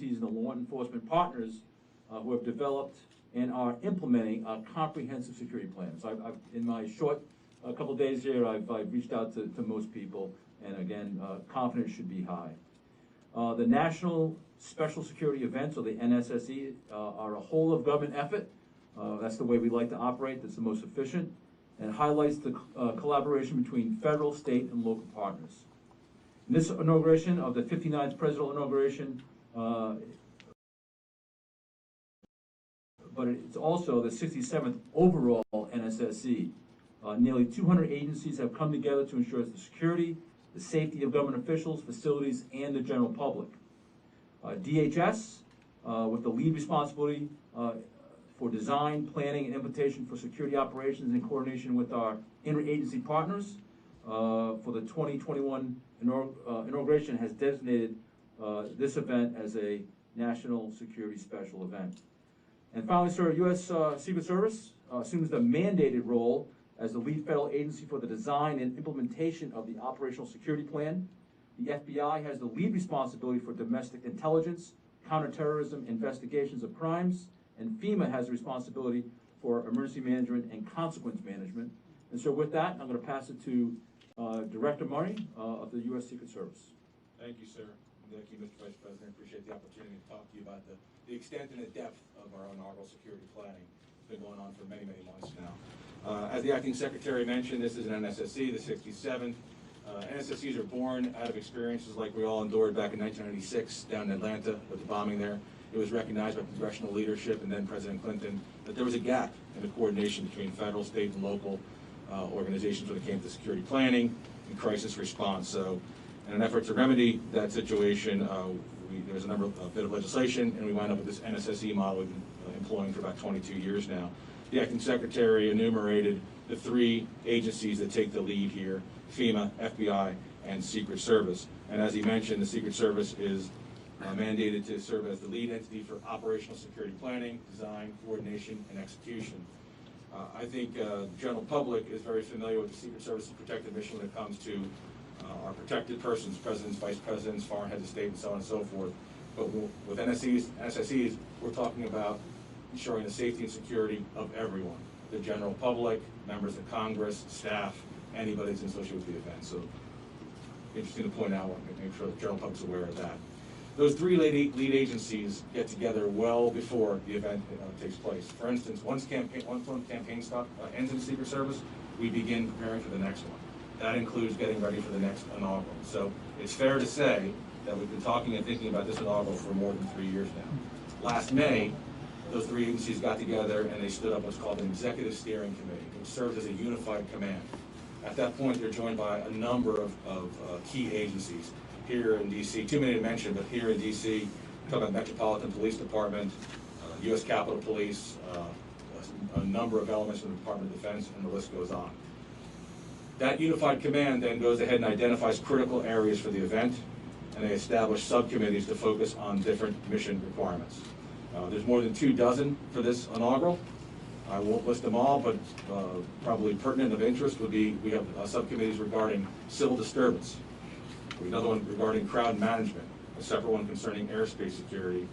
agencies and the law enforcement partners who have developed and are implementing a comprehensive security plan. So I've in my short couple of days here, I've reached out to most people, and again, confidence should be high. The National Special Security Events, or the NSSE, are a whole of government effort. That's the way we like to operate. That's the most efficient, and highlights the collaboration between federal, state, and local partners. In this inauguration of the 59th presidential inauguration, but it's also the 67th overall NSSE. Nearly 200 agencies have come together to ensure the security, the safety of government officials, facilities, and the general public. DHS, with the lead responsibility for design, planning, and implementation for security operations in coordination with our interagency partners for the 2021 inauguration, has designated this event as a national security special event. And finally, sir, U.S. Secret Service assumes the mandated role as the lead federal agency for the design and implementation of the operational security plan. The FBI has the lead responsibility for domestic intelligence, counterterrorism, investigations of crimes, and FEMA has the responsibility for emergency management and consequence management. And so with that, I'm going to pass it to Director Murray of the U.S. Secret Service. Thank you, sir. Thank you, Mr. Vice President. I appreciate the opportunity to talk to you about the extent and the depth of our inaugural security planning. It's been going on for many, many months now. As the Acting Secretary mentioned, this is an NSSE, the 67th. NSSEs are born out of experiences like we all endured back in 1996 down in Atlanta with the bombing there. It was recognized by congressional leadership and then President Clinton that there was a gap in the coordination between federal, state, and local organizations when it came to security planning and crisis response. So in an effort to remedy that situation, there was a bit of legislation, and we wound up with this NSSE model we've been employing for about 22 years now. The Acting Secretary enumerated the three agencies that take the lead here: FEMA, FBI, and Secret Service. And as he mentioned, the Secret Service is mandated to serve as the lead entity for operational security planning, design, coordination, and execution. I think the general public is very familiar with the Secret Service's protective mission when it comes to our protected persons, presidents, vice presidents, foreign heads of state, and so on and so forth. But with NSSEs, we're talking about ensuring the safety and security of everyone: the general public, members of Congress, staff, anybody that's associated with the event. So, interesting to point out, make sure the general public's aware of that. Those three lead agencies get together well before the event takes place. For instance, once campaign stock ends in the Secret Service, we begin preparing for the next one. That includes getting ready for the next inaugural. So it's fair to say that we've been talking and thinking about this inaugural for more than 3 years now. Last May, those three agencies got together and they stood up what's called an executive steering committee, which serves as a unified command. At that point, they're joined by a number of key agencies here in D.C. Too many to mention, but here in D.C., we're talking about Metropolitan Police Department, U.S. Capitol Police, a number of elements from the Department of Defense, and the list goes on. That unified command then goes ahead and identifies critical areas for the event, and they establish subcommittees to focus on different mission requirements. There's more than 24 for this inaugural. I won't list them all, but probably pertinent of interest would be we have subcommittees regarding civil disturbance, another one regarding crowd management, a separate one concerning airspace security,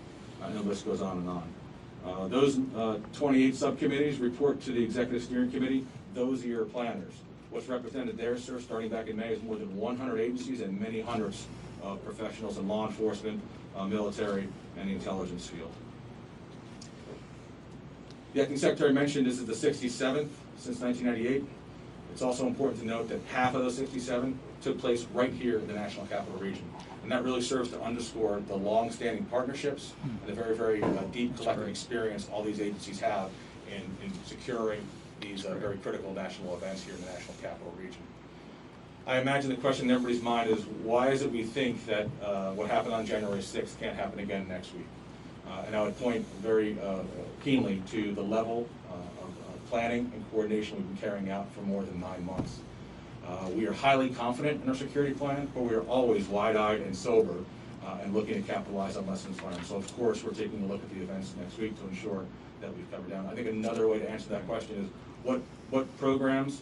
and the list goes on and on. Those 28 subcommittees report to the Executive Steering Committee. Those are your planners. What's represented there, sir, starting back in May, is more than 100 agencies and many hundreds of professionals in law enforcement, military, and the intelligence field. The Acting Secretary mentioned this is the 67th since 1998. It's also important to note that half of those 67 took place right here in the National Capital Region. And that really serves to underscore the long-standing partnerships and the very, very deep collective experience all these agencies have in securing these very critical national events here in the National Capital Region. I imagine the question in everybody's mind is, why is it we think that what happened on January 6th can't happen again next week? And I would point very keenly to the level of planning and coordination we've been carrying out for more than 9 months. We are highly confident in our security plan, but we are always wide-eyed and sober and looking to capitalize on lessons learned. So of course we're taking a look at the events next week to ensure that we've covered down. I think another way to answer that question is, what programs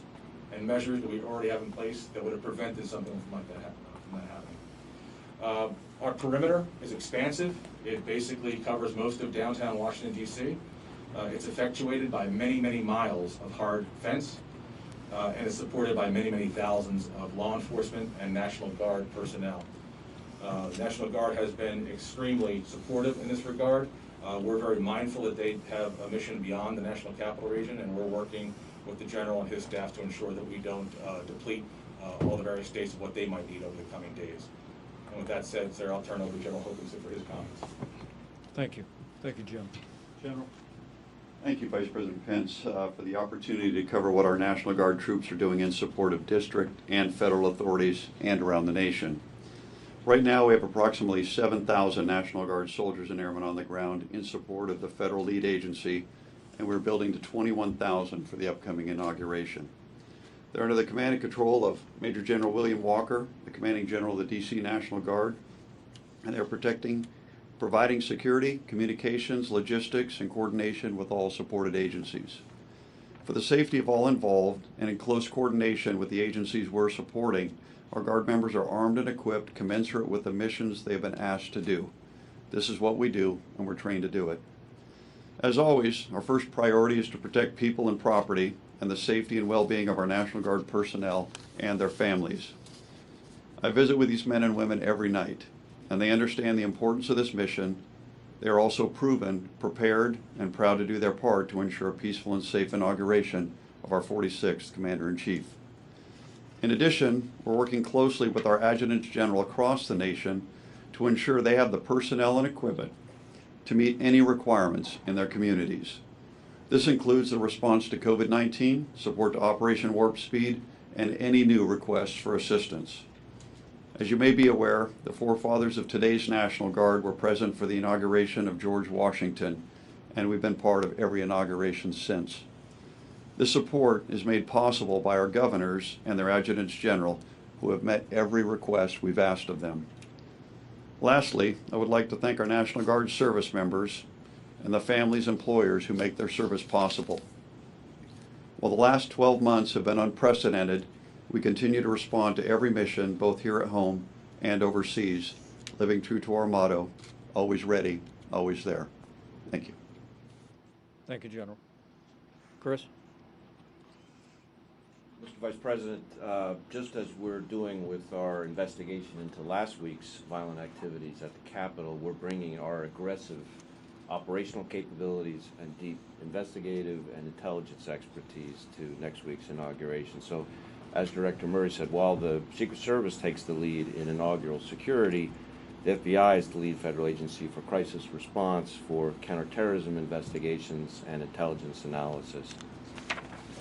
and measures do we already have in place that would have prevented something from that happening? Our perimeter is expansive. It basically covers most of downtown Washington, D.C. It's effectuated by many, many miles of hard fence, and is supported by many, many thousands of law enforcement and National Guard personnel. The National Guard has been extremely supportive in this regard. We're very mindful that they have a mission beyond the National Capital Region, and we're working with the General and his staff to ensure that we don't deplete all the various states of what they might need over the coming days. And with that said, sir, I'll turn over to General Hokanson for his comments. Thank you. Thank you, Jim. General? Thank you, Vice President Pence, for the opportunity to cover what our National Guard troops are doing in support of district and federal authorities and around the nation. Right now, we have approximately 7,000 National Guard soldiers and airmen on the ground in support of the federal lead agency, and we're building to 21,000 for the upcoming inauguration. They're under the command and control of Major General William Walker, the commanding general of the D.C. National Guard, and they're providing security, communications, logistics, and coordination with all supported agencies. For the safety of all involved, and in close coordination with the agencies we're supporting, our Guard members are armed and equipped commensurate with the missions they've been asked to do. This is what we do, and we're trained to do it. As always, our first priority is to protect people and property and the safety and well-being of our National Guard personnel and their families. I visit with these men and women every night, and they understand the importance of this mission. They are also proven, prepared, and proud to do their part to ensure a peaceful and safe inauguration of our 46th Commander-in-Chief. In addition, we're working closely with our adjutants general across the nation to ensure they have the personnel and equipment to meet any requirements in their communities. This includes the response to COVID-19, support to Operation Warp Speed, and any new requests for assistance. As you may be aware, the forefathers of today's National Guard were present for the inauguration of George Washington, and we've been part of every inauguration since. This support is made possible by our governors and their adjutants general, who have met every request we've asked of them. Lastly, I would like to thank our National Guard service members and the families and employers who make their service possible. While the last 12 months have been unprecedented, we continue to respond to every mission, both here at home and overseas, living true to our motto, always ready, always there. Thank you. Thank you, General. Chris? Mr. Vice President, just as we're doing with our investigation into last week's violent activities at the Capitol, we're bringing our aggressive operational capabilities and deep investigative and intelligence expertise to next week's inauguration. So, as Director Murray said, while the Secret Service takes the lead in inaugural security, the FBI is the lead federal agency for crisis response, for counterterrorism investigations, and intelligence analysis.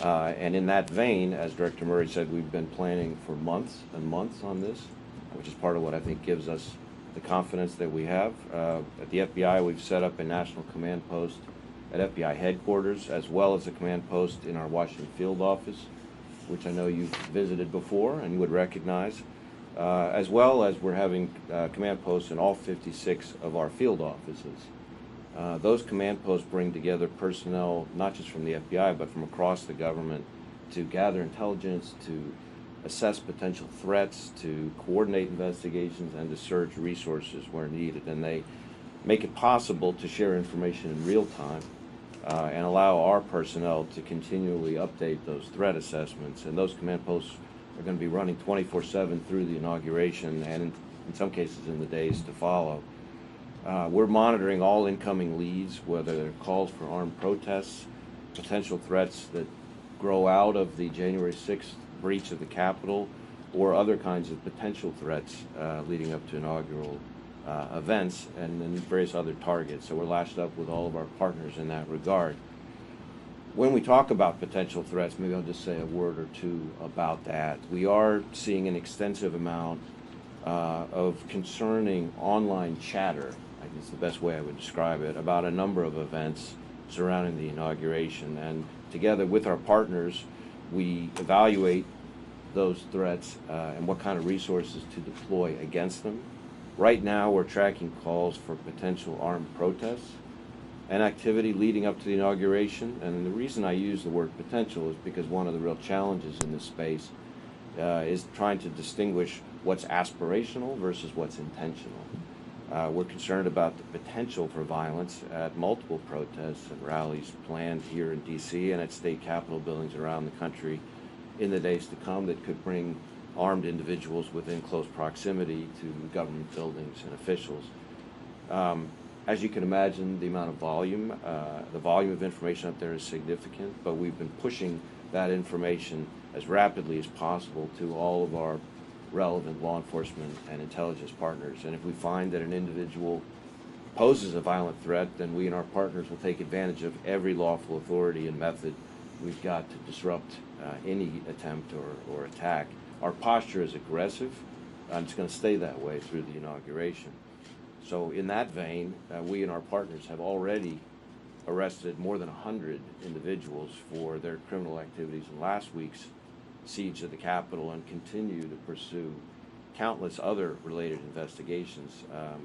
And in that vein, as Director Murray said, we've been planning for months and months on this, which is part of what I think gives us the confidence that we have. At the FBI, we've set up a national command post at FBI headquarters, as well as a command post in our Washington field office, which I know you've visited before and you would recognize, as well as we're having command posts in all 56 of our field offices. Those command posts bring together personnel, not just from the FBI, but from across the government, to gather intelligence, to assess potential threats, to coordinate investigations, and to surge resources where needed. And they make it possible to share information in real time and allow our personnel to continually update those threat assessments. And those command posts are going to be running 24/7 through the inauguration and in some cases in the days to follow. We're monitoring all incoming leads, whether they're calls for armed protests, potential threats that grow out of the January 6th breach of the Capitol, or other kinds of potential threats leading up to inaugural events, and then various other targets. So we're lashed up with all of our partners in that regard. When we talk about potential threats, maybe I'll just say a word or two about that. We are seeing an extensive amount of concerning online chatter, I guess the best way I would describe it, about a number of events surrounding the inauguration. And together with our partners, we evaluate those threats and what kind of resources to deploy against them. Right now, we're tracking calls for potential armed protests and activity leading up to the inauguration. And the reason I use the word potential is because one of the real challenges in this space is trying to distinguish what's aspirational versus what's intentional. We're concerned about the potential for violence at multiple protests and rallies planned here in D.C. and at state capitol buildings around the country in the days to come that could bring armed individuals within close proximity to government buildings and officials. As you can imagine, the volume of information up there is significant, but we've been pushing that information as rapidly as possible to all of our relevant law enforcement and intelligence partners. And if we find that an individual poses a violent threat, then we and our partners will take advantage of every lawful authority and method we've got to disrupt any attempt or attack. Our posture is aggressive, and it's going to stay that way through the inauguration. So in that vein, we and our partners have already arrested more than 100 individuals for their criminal activities in last week's siege of the Capitol and continue to pursue countless other related investigations.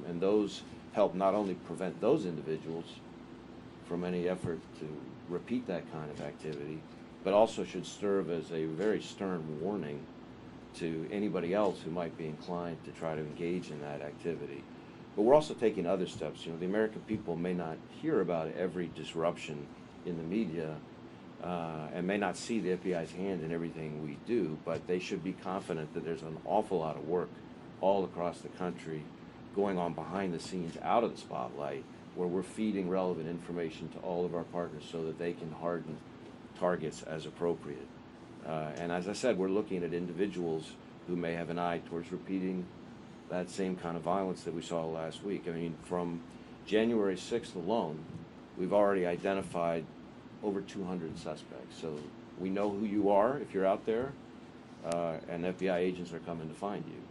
And those help not only prevent those individuals from any effort to repeat that kind of activity, but also should serve as a very stern warning to anybody else who might be inclined to try to engage in that activity. But we're also taking other steps. You know, the American people may not hear about every disruption in the media and may not see the FBI's hand in everything we do, but they should be confident that there's an awful lot of work all across the country going on behind the scenes, out of the spotlight, where we're feeding relevant information to all of our partners so that they can harden targets as appropriate. And as I said, we're looking at individuals who may have an eye towards repeating that same kind of violence that we saw last week. I mean, from January 6th alone, we've already identified over 200 suspects. So we know who you are if you're out there, and FBI agents are coming to find you.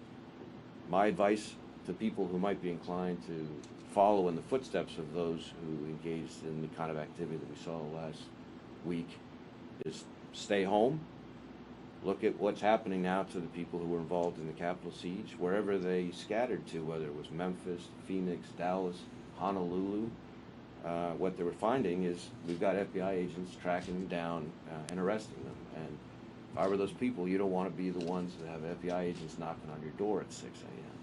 My advice to people who might be inclined to follow in the footsteps of those who engaged in the kind of activity that we saw last week is stay home. Look at what's happening now to the people who were involved in the Capitol siege, wherever they scattered to, whether it was Memphis, Phoenix, Dallas, Honolulu. What they were finding is we've got FBI agents tracking them down and arresting them. And if I were those people, you don't want to be the ones that have FBI agents knocking on your door at 6 a.m.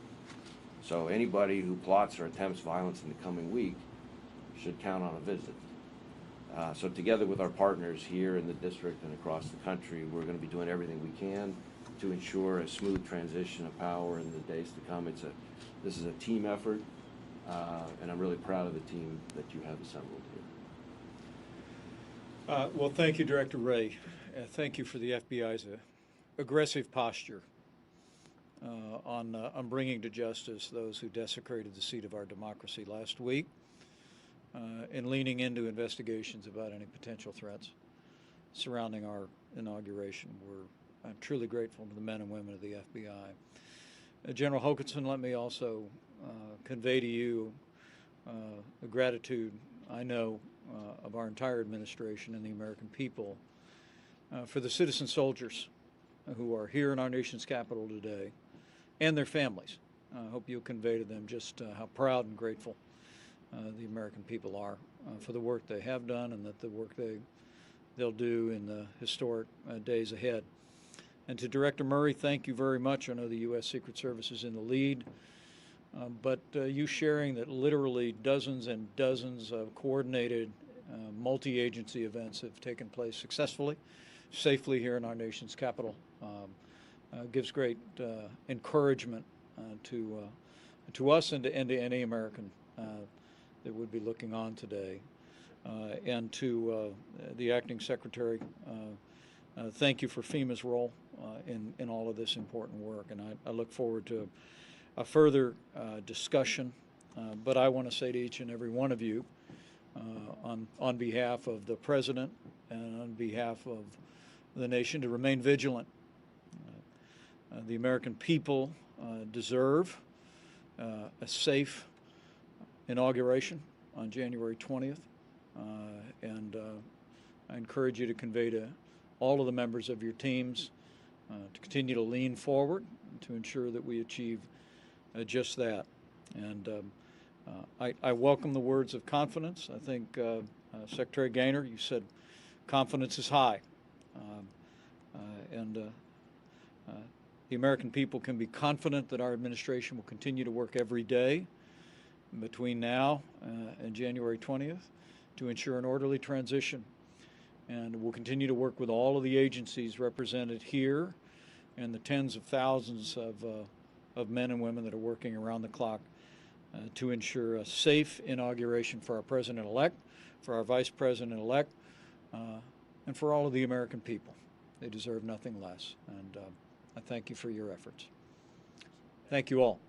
So anybody who plots or attempts violence in the coming week should count on a visit. So together with our partners here in the district and across the country, we're going to be doing everything we can to ensure a smooth transition of power in the days to come. This is a team effort, and I'm really proud of the team that you have assembled here. Well, thank you, Director Wray. Thank you for the FBI's aggressive posture on bringing to justice those who desecrated the seat of our democracy last week. And leaning into investigations about any potential threats surrounding our inauguration. I'm truly grateful to the men and women of the FBI. General Hokanson, let me also convey to you the gratitude I know of our entire administration and the American people for the citizen soldiers who are here in our nation's capital today and their families. I hope you'll convey to them just how proud and grateful the American people are for the work they have done and that the work they'll do in the historic days ahead. And to Director Murray, thank you very much. I know the U.S. Secret Service is in the lead, but you sharing that literally dozens and dozens of coordinated multi-agency events have taken place successfully, safely here in our nation's capital gives great encouragement to us and to any American that would be looking on today. And to the Acting Secretary, thank you for FEMA's role in all of this important work. And I look forward to a further discussion. But I want to say to each and every one of you, on behalf of the President and on behalf of the nation, to remain vigilant. The American people deserve a safe inauguration on January 20th, and I encourage you to convey to all of the members of your teams to continue to lean forward to ensure that we achieve just that. And I welcome the words of confidence. I think Secretary Gaynor, you said confidence is high, and The American people can be confident that our administration will continue to work every day between now and January 20th to ensure an orderly transition. And we'll continue to work with all of the agencies represented here and the tens of thousands of men and women that are working around the clock to ensure a safe inauguration for our President-elect, for our Vice President-elect, and for all of the American people. They deserve nothing less. And I thank you for your efforts. Thank you all.